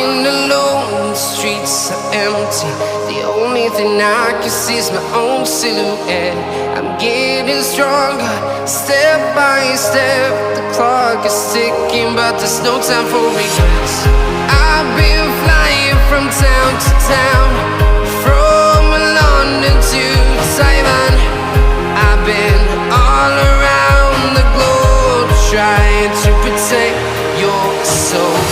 walking alone, the streets are empty. The only thing I can see is my own silhouette. I'm getting stronger, step by step. The clock is ticking, but there's no time for regrets. I've been flying from town to town, from London to Taiwan. I've been all around the globe, trying to protect your soul.